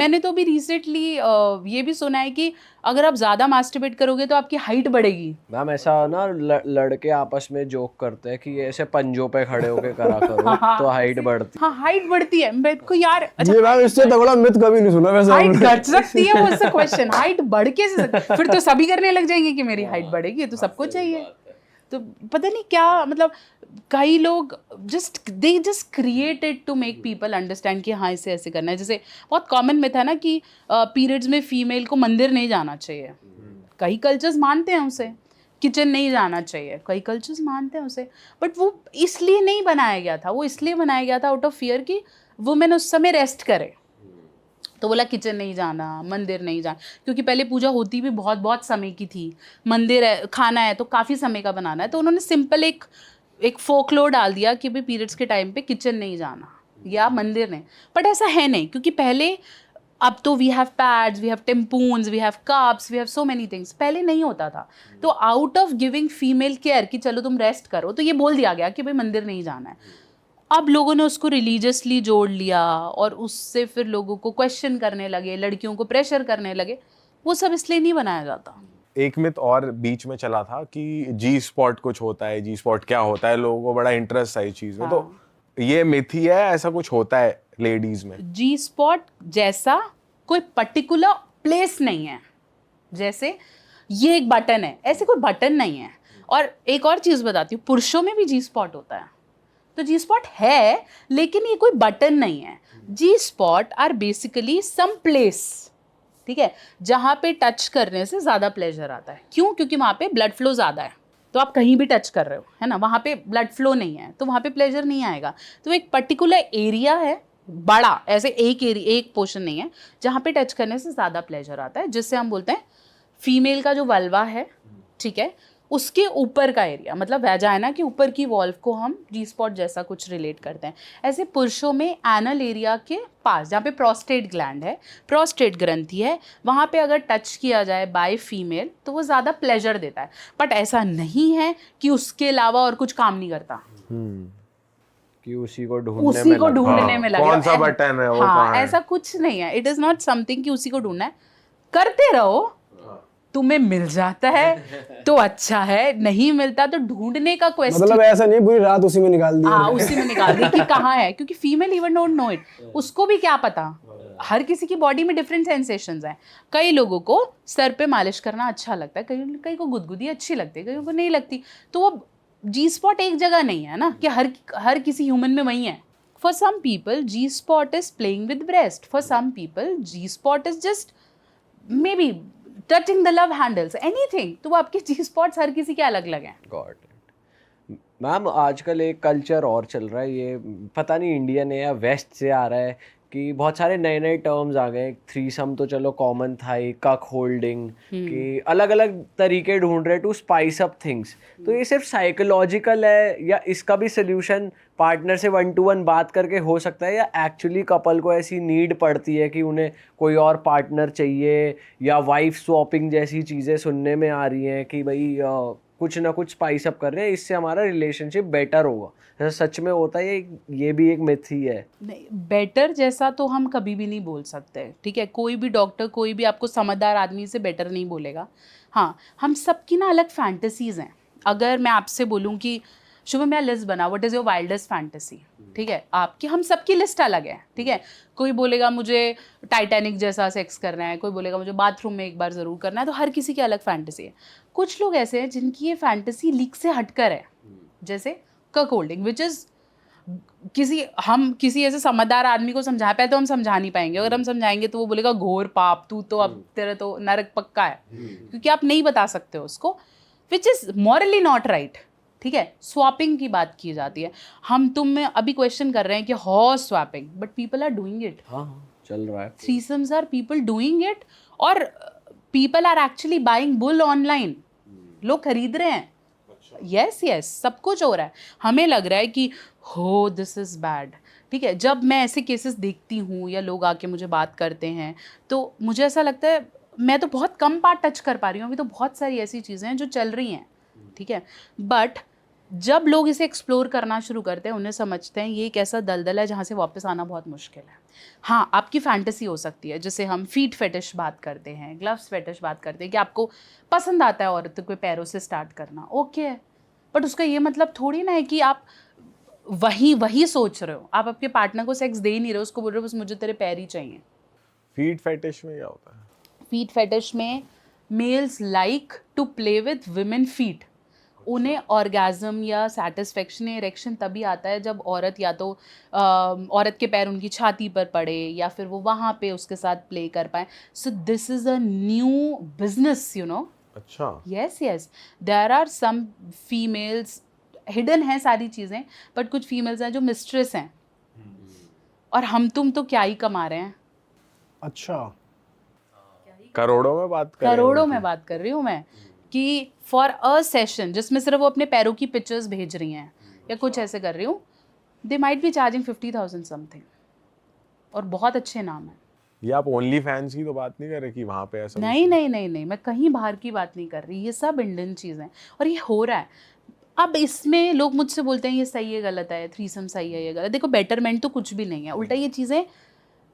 मैंने तो अभी रिसेंटली ये भी सुना है कि अगर आप ज्यादा मास्टरबेट करोगे तो आपकी हाइट बढ़ेगी। मैम ऐसा ना लड़के आपस में जोक करते हैं कि ये ऐसे पंजों पे खड़े होके करा करो तो हाइट बढ़ती। हाँ हाइट बढ़ती है मेरे को यार। अच्छा ये मैम इससे तगड़ा मिथ कभी नहीं सुना वैसे हाइट हमने। घट सकती है, वो क्वेश्चन हाइट बढ़ के फिर तो सभी करने लग जाएंगे कि मेरी हाइट बढ़ेगी, तो सबको चाहिए। तो पता नहीं क्या मतलब कई लोग they just created to make people understand कि हाँ इसे ऐसे करना है। जैसे बहुत कॉमन में था ना कि पीरियड्स में फीमेल को मंदिर नहीं जाना चाहिए। कई कल्चर्स मानते हैं उसे, किचन नहीं जाना चाहिए, कई कल्चर्स मानते हैं उसे, बट वो इसलिए नहीं बनाया गया था। वो इसलिए बनाया गया था आउट ऑफ फियर कि वुमेन उस समय रेस्ट करे। तो बोला किचन नहीं जाना, मंदिर नहीं जाना, क्योंकि पहले पूजा होती भी बहुत बहुत समय की थी। मंदिर है, खाना है तो काफ़ी समय का बनाना है, तो उन्होंने सिंपल एक फोकलोर डाल दिया कि भाई पीरियड्स के टाइम पे किचन नहीं जाना या मंदिर नहीं। बट ऐसा है नहीं, क्योंकि पहले अब तो we have pads, we have tampons, we have cups, we have so many things. पहले नहीं होता था। तो out of giving female care कि चलो तुम रेस्ट करो, तो ये बोल दिया गया कि भाई मंदिर नहीं जाना है। अब लोगों ने उसको रिलीजियसली जोड़ लिया और उससे फिर लोगों को क्वेश्चन करने लगे, लड़कियों को प्रेशर करने लगे। वो सब इसलिए नहीं बनाया जाता। एक मिथ और बीच में चला था कि जी स्पॉट कुछ होता है, जी स्पॉट क्या होता है, लोगों को बड़ा इंटरेस्ट है इस चीज में। तो ये मिथ ही है, ऐसा कुछ होता है लेडीज में? जी स्पॉट जैसा कोई पर्टिकुलर प्लेस नहीं है। जैसे ये एक बटन है, ऐसे कोई बटन नहीं है। और एक और चीज बताती हूँ, पुरुषों में भी जी स्पॉट होता है। तो जी स्पॉट है लेकिन ये कोई बटन नहीं है। G spot are basically some place, ठीक है, जहां पे टच करने से ज्यादा प्लेजर आता है। क्यों? क्योंकि वहां पे ब्लड फ्लो ज्यादा है। तो आप कहीं भी टच कर रहे हो, है ना, वहां पे ब्लड फ्लो नहीं है तो वहां पे प्लेजर नहीं आएगा। तो एक पर्टिकुलर एरिया है, बड़ा, ऐसे एक पोर्शन नहीं है जहां पे टच करने से ज्यादा प्लेजर आता है, जिससे हम बोलते हैं फीमेल का जो वल्वा है, ठीक है, उसके ऊपर का एरिया, मतलब वैजाइना के ऊपर की वॉल्व को हम जी स्पॉट जैसा कुछ रिलेट करते हैं। ऐसे पुरुषों में एनल एरिया के पास, जहाँ पे प्रोस्टेट ग्लैंड है, प्रोस्टेट ग्रंथि है, वहाँ पे अगर टच किया जाए बाय फीमेल तो वो ज़्यादा प्लेजर देता है। बट ऐसा नहीं है कि उसके अलावा और कुछ काम नहीं करता, कि उसी को ढूंढने में लगे। कौन सा बटन है वो, हाँ, ऐसा कुछ नहीं है। इट इज़ नॉट समथिंग कि उसी को ढूंढना है। करते रहो, तुम्हें मिल जाता है तो अच्छा है, नहीं मिलता तो ढूंढने का क्वेश्चन। मतलब ऐसा नहीं पूरी रात उसी में निकाल दी। हाँ, उसी में निकाल दी कि कहाँ है, क्योंकि female even don't know it. उसको भी क्या पता, हर किसी की बॉडी में डिफरेंट सेंसेशंस हैं। कई लोगों को सर पे मालिश करना अच्छा लगता है, कई को गुदगुदी अच्छी लगती है, कई को नहीं लगती। तो वो जी स्पॉट एक जगह नहीं है ना कि हर किसी ह्यूमन में वही है। For some people G spot is playing with breast, for some people G spot is just may be touching the love handles, anything. तो वो आपके जी स्पॉट्स हर किसी के अलग अलग हैं। Got it. मैम आजकल एक कल्चर और चल रहा है, ये पता नहीं इंडियन है या वेस्ट से आ रहा है, कि बहुत सारे नए नए टर्म्स आ गए। थ्रीसम तो चलो कॉमन था ही, कक होल्डिंग, कि अलग अलग तरीके ढूंढ रहे टू स्पाइस अप थिंग्स। तो ये सिर्फ साइकोलॉजिकल है या इसका भी सोल्यूशन पार्टनर से 1-to-1 बात करके हो सकता है, या एक्चुअली कपल को ऐसी नीड पड़ती है कि उन्हें कोई और पार्टनर चाहिए, या वाइफ स्वैपिंग जैसी चीज़ें सुनने में आ रही हैं कि भाई कुछ ना कुछ स्पाइस अप कर रहे हैं, इससे हमारा रिलेशनशिप बेटर होगा। ऐसा सच में होता है? ये भी एक मिथ ही है? नहीं, बेटर जैसा तो हम कभी भी नहीं बोल सकते, ठीक है। कोई भी डॉक्टर, कोई भी आपको समझदार आदमी से बेटर नहीं बोलेगा। हाँ, हम सबकी ना अलग फैंटेसीज हैं। अगर मैं आपसे बोलूँ कि शुभ मेरा लिस्ट बना, what is your wildest fantasy, ठीक है, आपकी, हम सबकी लिस्ट अलग है, ठीक है। कोई बोलेगा मुझे टाइटैनिक जैसा सेक्स करना है, कोई बोलेगा मुझे बाथरूम में एक बार ज़रूर करना है। तो हर किसी की अलग फैंटेसी है। कुछ लोग ऐसे हैं जिनकी ये फैंटेसी लीक से हटकर है, जैसे कक होल्डिंग, विच इज़ हम किसी ऐसे समझदार आदमी को समझा पाए तो हम समझा नहीं पाएंगे। अगर हम समझाएंगे तो वो बोलेगा घोर पाप, तू तो अब तेरा तो नरक पक्का है, क्योंकि आप नहीं बता सकते हो उसको, which is morally not right, ठीक है। स्वैपिंग की बात की जाती है, हम तुम में अभी क्वेश्चन कर रहे हैं कि horse swapping, but people are doing it. हाँ चल रहा है। Threesomes are people doing it, और people are actually buying bull online. लोग खरीद रहे हैं। यस, सब कुछ हो रहा है। हमें लग रहा है कि हो दिस इज़ बैड, ठीक है। जब मैं ऐसे केसेस देखती हूँ या लोग आके मुझे बात करते हैं तो मुझे ऐसा लगता है मैं तो बहुत कम पार्ट टच कर पा रही हूँ। अभी तो बहुत सारी ऐसी चीज़ें हैं जो चल रही हैं, ठीक है। बट जब लोग इसे एक्सप्लोर करना शुरू करते हैं उन्हें समझते हैं ये एक ऐसा दलदल है जहाँ से वापस आना बहुत मुश्किल है। हाँ, आपकी फैंटेसी हो सकती है, जैसे हम फीट फेटिश बात करते हैं, ग्लव्स फेटिश बात करते हैं कि आपको पसंद आता है औरतों के पैरों से स्टार्ट करना, ओके है, बट उसका ये मतलब थोड़ी ना है कि आप वही सोच रहे हो, आप आपके पार्टनर को सेक्स दे ही नहीं रहे हो, उसको बोल रहे हो बस मुझे तेरे पैर ही चाहिए। फीट फेटिश में क्या होता है? फीट फेटिश में males like to play with women feet. उन्हें ऑर्गेज़म या सेटिस्फेक्शन या इरेक्शन तभी आता है जब औरत या तो औरत के पैर उनकी छाती पर पड़े या फिर वो वहाँ पे उसके साथ प्ले कर पाए। So this is a new business, you know. अच्छा। Yes, there are some females, hidden है सारी चीज़ें, बट कुछ फीमेल्स हैं जो मिस्ट्रेस हैं, और हम तुम तो क्या ही कमा रहे हैं। अच्छा, करोड़ों में बात कर रहे हो? करोड़ों में बात कर रही हूँ मैं, कि फॉर अ सेशन जिसमें सिर्फ वो अपने पैरों की पिक्चर्स भेज रही हैं या कुछ ऐसे कर रही हूँ, they might be charging 50,000 something, और बहुत अच्छे नाम है। ये आप ओनली फैंस की तो बात नहीं कर रहे कि वहाँ पे ऐसा? नहीं, मैं कहीं बाहर की बात नहीं कर रही, ये सब इंडियन चीज़ें और ये हो रहा है। अब इसमें लोग मुझसे बोलते हैं ये सही है गलत है, थ्रीसम सही है ये गलत। देखो, बेटरमेंट तो कुछ भी नहीं है, उल्टा ये चीज़ें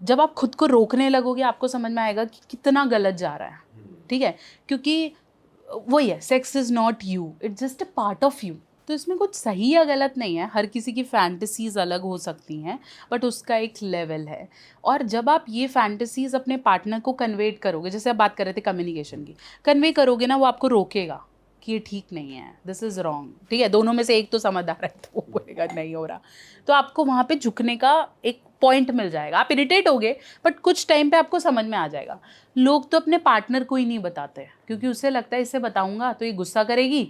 जब आप खुद को रोकने लगोगे आपको समझ में आएगा कि कितना गलत जा रहा है, ठीक है, क्योंकि वही है, sex is not you, it's just a part of you. तो इसमें कुछ सही या गलत नहीं है, हर किसी की फैंटेसीज़ अलग हो सकती हैं, बट उसका एक लेवल है। और जब आप ये फैंटेसीज़ अपने पार्टनर को कन्वेट करोगे, जैसे आप बात कर रहे थे कम्युनिकेशन की, कन्वे करोगे ना, वो आपको रोकेगा कि ये ठीक नहीं है, दिस इज़ रॉन्ग, ठीक है, दोनों में से एक तो समझदार है तो वो बोलेगा नहीं हो रहा, तो आपको वहाँ पे झुकने का एक पॉइंट मिल जाएगा। आप इरिटेट होगे बट कुछ टाइम पे आपको समझ में आ जाएगा। लोग तो अपने पार्टनर को ही नहीं बताते क्योंकि उसे लगता है इससे बताऊंगा तो ये गुस्सा करेगी,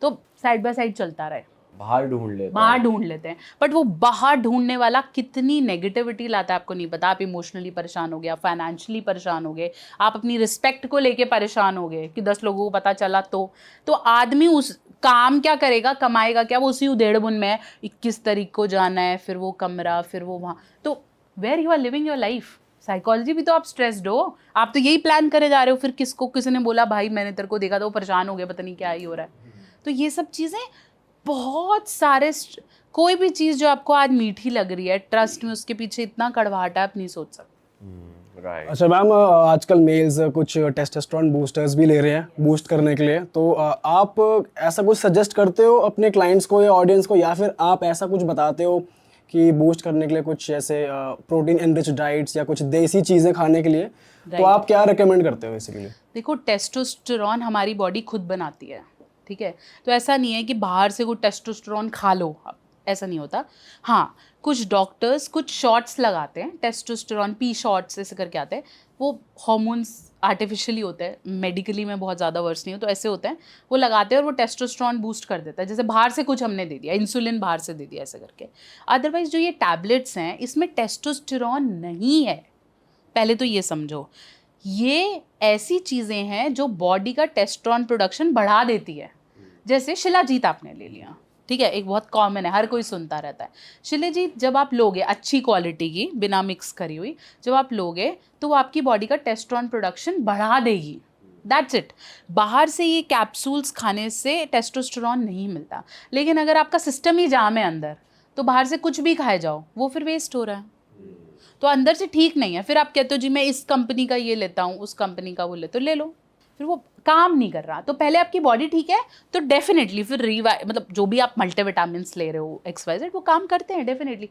तो साइड बाय साइड चलता रहे, बाहर ढूंढ लेते हैं। बट वो बाहर ढूंढने वाला कितनी नेगेटिविटी लाता है आपको नहीं पता। आप इमोशनली परेशान हो गए, आप फाइनेंशियली परेशान हो गए, आप अपनी रिस्पेक्ट को लेके परेशान हो गए कि 10 लोगों को पता चला तो आदमी उस काम क्या करेगा, कमाएगा क्या, वो उसी उधेड़बुन में है। 21 तारीख को जाना है, फिर वो कमरा, फिर वो वहाँ, तो where you are living your life. Psychology भी तो आप स्ट्रेस्ड हो, आप तो यही प्लान करे जा रहे हो, फिर किसी ने बोला भाई मैंने तेरे को देखा तो वो परेशान हो गया, पता नहीं क्या ही हो रहा है। तो ये सब चीज़ें बहुत सारे, कोई भी चीज़ जो आपको आज मीठी लग रही है, ट्रस्ट में उसके पीछे इतना कड़वाहट है आप नहीं सोच सकते। राइट। अच्छा मैम, आजकल मेल्स कुछ टेस्टोस्टेरोन बूस्टर्स भी ले रहे हैं बूस्ट करने के लिए, तो आप ऐसा कुछ सजेस्ट करते हो अपने क्लाइंट्स को या ऑडियंस को, या फिर आप ऐसा कुछ बताते हो कि बूस्ट करने के लिए कुछ ऐसे प्रोटीन एनरिच डाइट्स या कुछ देसी चीज़ें खाने के लिए, तो आप क्या रिकमेंड करते हो इसके लिए? देखो, टेस्टोस्टेरोन हमारी बॉडी खुद बनाती है, ठीक है, तो ऐसा नहीं है कि बाहर से कोई टेस्टोस्टेरोन खा लो, ऐसा नहीं होता। हाँ, कुछ डॉक्टर्स कुछ शॉट्स लगाते हैं, टेस्टोस्टेरोन पी शॉट्स ऐसे करके आते हैं, वो हॉर्मोन्स आर्टिफिशियली होते हैं, मेडिकली में बहुत ज़्यादा वर्स नहीं हो, तो ऐसे होते हैं, वो लगाते हैं और वो टेस्टोस्टेरोन बूस्ट कर देता है। जैसे बाहर से कुछ हमने दे दिया, इंसुलिन बाहर से दे दिया ऐसे करके। अदरवाइज जो ये टैबलेट्स हैं इसमें टेस्टोस्टेरोन नहीं है, पहले तो ये समझो। ये ऐसी चीज़ें हैं जो बॉडी का टेस्टोस्टेरोन प्रोडक्शन बढ़ा देती है। जैसे शिलाजीत आपने ले लिया, ठीक है, एक बहुत कॉमन है, हर कोई सुनता रहता है। शिलाजीत जब आप लोगे अच्छी क्वालिटी की, बिना मिक्स करी हुई, जब आप लोगे तो वो आपकी बॉडी का टेस्टोस्टेरोन प्रोडक्शन बढ़ा देगी, दैट्स इट। बाहर से ये कैप्सूल्स खाने से टेस्टोस्टेरोन नहीं मिलता। लेकिन अगर आपका सिस्टम ही जाम है अंदर, तो बाहर से कुछ भी खाए जाओ वो फिर वेस्ट हो रहा है, तो अंदर से ठीक नहीं है। फिर आप कहते हो जी मैं इस कंपनी का ये लेता हूँ, उस कंपनी का वो लेते हो, ले लो, फिर वो काम नहीं कर रहा। तो पहले आपकी बॉडी ठीक है तो डेफिनेटली फिर मतलब जो भी आप मल्टीविटामिन्स ले रहे हो XYZ वो काम करते हैं डेफिनेटली।